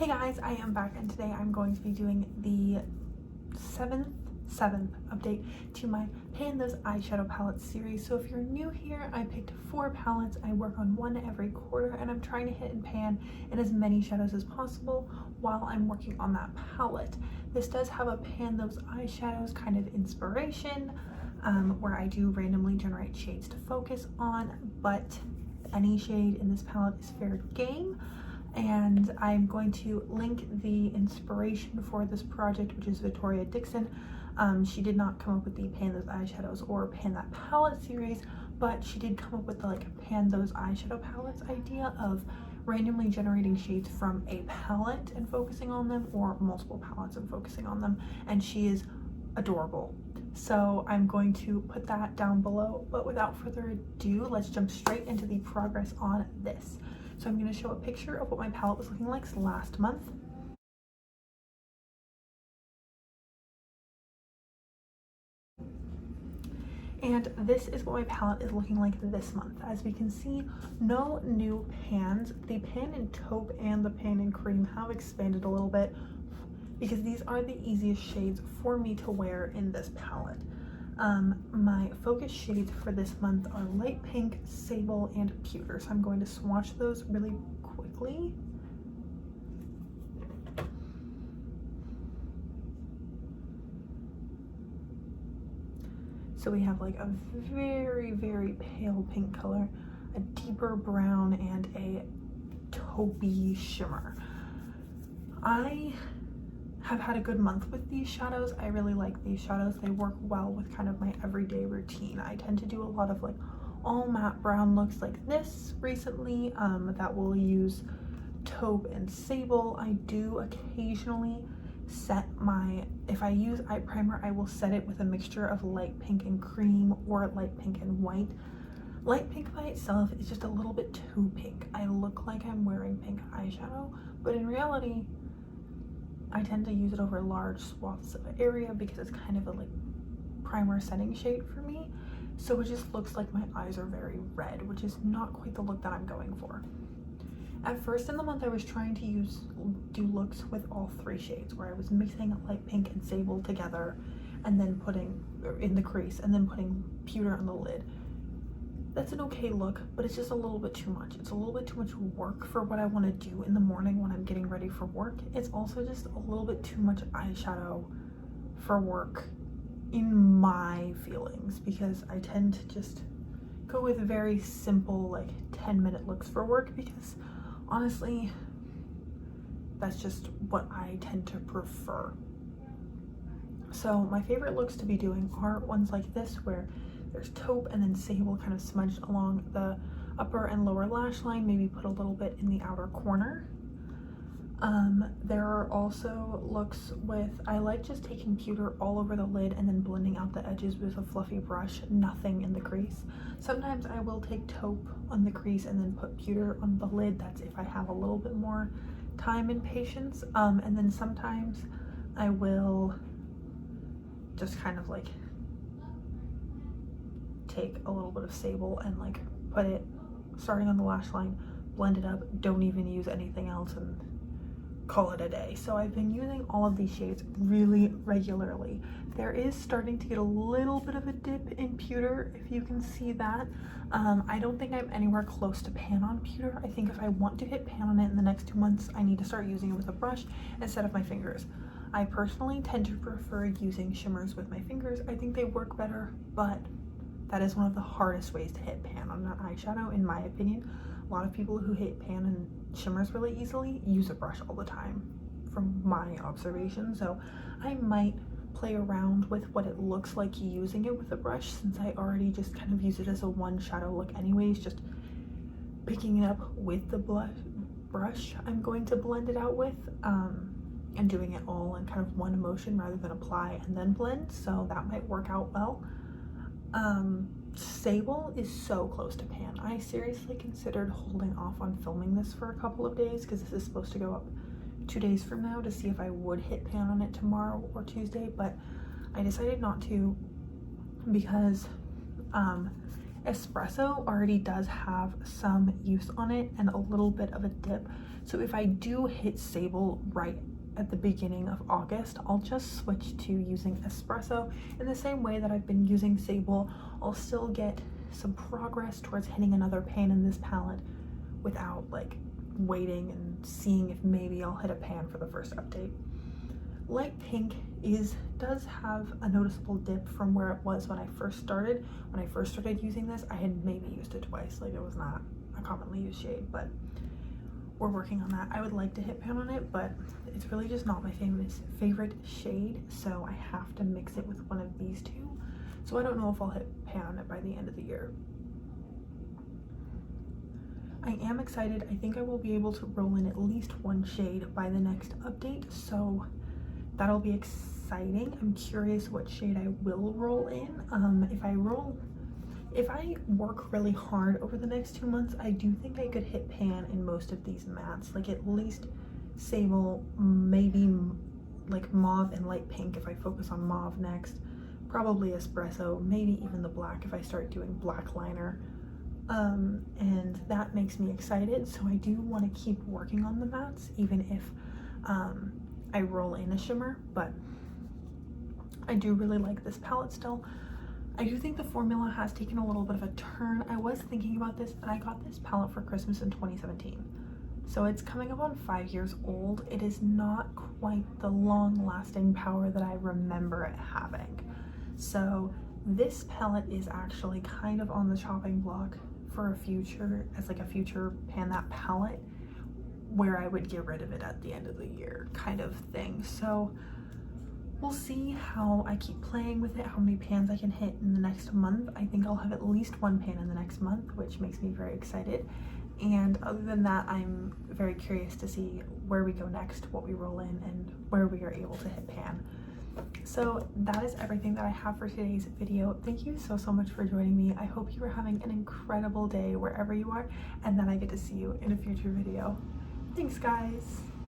Hey guys, I am back and today I'm going to be doing the seventh update to my Pan Those Eyeshadow Palettes series. So if you're new here, I picked 4 palettes. I work on one every quarter and I'm trying to hit and pan in as many shadows as possible while I'm working on that palette. This does have a Pan Those Eyeshadows kind of inspiration where I do randomly generate shades to focus on, but any shade in this palette is fair game. And I'm going to link the inspiration for this project, which is Victoria Dixon. She did not come up with the Pan Those Eyeshadows or Pan That Palette series, but she did come up with the Pan Those Eyeshadow Palettes idea of randomly generating shades from a palette and focusing on them, or multiple palettes and focusing on them, and she is adorable. So I'm going to put that down below, but without further ado, let's jump straight into the progress on this. So I'm going to show a picture of what my palette was looking like last month. And this is what my palette is looking like this month. As we can see, no new pans. The pan in taupe and the pan in cream have expanded a little bit because these are the easiest shades for me to wear in this palette. My focus shades for this month are light pink, sable, and pewter. So I'm going to swatch those really quickly. So we have a very, very pale pink color, a deeper brown, and a taupey shimmer. I have had a good month with these shadows. I really like these shadows. They work well with kind of my everyday routine. I tend to do a lot of all matte brown looks like this recently that will use taupe and sable. I do occasionally set if I use eye primer, I will set it with a mixture of light pink and cream or light pink and white. Light pink by itself is just a little bit too pink. I look like I'm wearing pink eyeshadow, but in reality I tend to use it over large swaths of area because it's kind of a primer setting shade for me. So it just looks like my eyes are very red, which is not quite the look that I'm going for. At first in the month I was trying to do looks with all 3 shades, where I was mixing light pink and sable together and then putting in the crease and then putting pewter on the lid. That's an okay look, but it's just a little bit too much. It's a little bit too much work for what I want to do in the morning when I'm getting ready for work. It's also just a little bit too much eyeshadow for work in my feelings, because I tend to just go with very simple 10-minute looks for work, because honestly that's just what I tend to prefer. So my favorite looks to be doing are ones like this, where there's taupe and then sable kind of smudged along the upper and lower lash line, maybe put a little bit in the outer corner. There are also looks with, I like just taking pewter all over the lid and then blending out the edges with a fluffy brush, nothing in the crease. Sometimes I will take taupe on the crease and then put pewter on the lid. That's if I have a little bit more time and patience. And then sometimes I will just kind of take a little bit of sable and put it starting on the lash line, blend it up, don't even use anything else, and call it a day. So I've been using all of these shades really regularly. There is starting to get a little bit of a dip in pewter, if you can see that. I don't think I'm anywhere close to pan on pewter. I think if I want to hit pan on it in the next 2 months, I need to start using it with a brush instead of my fingers. I personally tend to prefer using shimmers with my fingers. I think they work better, but that is one of the hardest ways to hit pan on an eyeshadow, in my opinion. A lot of people who hit pan and shimmers really easily use a brush all the time, from my observation. So I might play around with what it looks like using it with a brush, since I already just kind of use it as a one shadow look anyways, just picking it up with the brush I'm going to blend it out with, and doing it all in kind of one motion rather than apply and then blend. So that might work out well. Sable is so close to pan. I seriously considered holding off on filming this for a couple of days, because this is supposed to go up 2 days from now, to see if I would hit pan on it tomorrow or Tuesday, but I decided not to, because Espresso already does have some use on it and a little bit of a dip. So if I do hit Sable right at the beginning of August, I'll just switch to using Espresso. In the same way that I've been using Sable, I'll still get some progress towards hitting another pan in this palette without like waiting and seeing if maybe I'll hit a pan for the first update. Light pink does have a noticeable dip from where it was when I first started. When I first started using this, I had maybe used it twice. Like, it was not a commonly used shade, but we're working on that. I would like to hit pan on it, but it's really just not my favorite shade, so I have to mix it with one of these two. So I don't know if I'll hit pan on it by the end of the year. I am excited. I think I will be able to roll in at least one shade by the next update, so that'll be exciting. I'm curious what shade I will roll in. If I work really hard over the next 2 months, I do think I could hit pan in most of these mattes, like at least Sable, maybe like mauve and light pink if I focus on mauve next, probably Espresso, maybe even the black if I start doing black liner. And that makes me excited, so I do want to keep working on the mattes even if I roll in a shimmer, but I do really like this palette still. I do think the formula has taken a little bit of a turn. I was thinking about this, and I got this palette for Christmas in 2017. So it's coming up on 5 years old. It is not quite the long-lasting power that I remember it having. So this palette is actually kind of on the chopping block for a future, as like a future pan that palette, where I would get rid of it at the end of the year kind of thing. So we'll see how I keep playing with it, how many pans I can hit in the next month. I think I'll have at least one pan in the next month, which makes me very excited. And other than that, I'm very curious to see where we go next, what we roll in, and where we are able to hit pan. So that is everything that I have for today's video. Thank you so much for joining me. I hope you are having an incredible day wherever you are, and that I get to see you in a future video. Thanks, guys.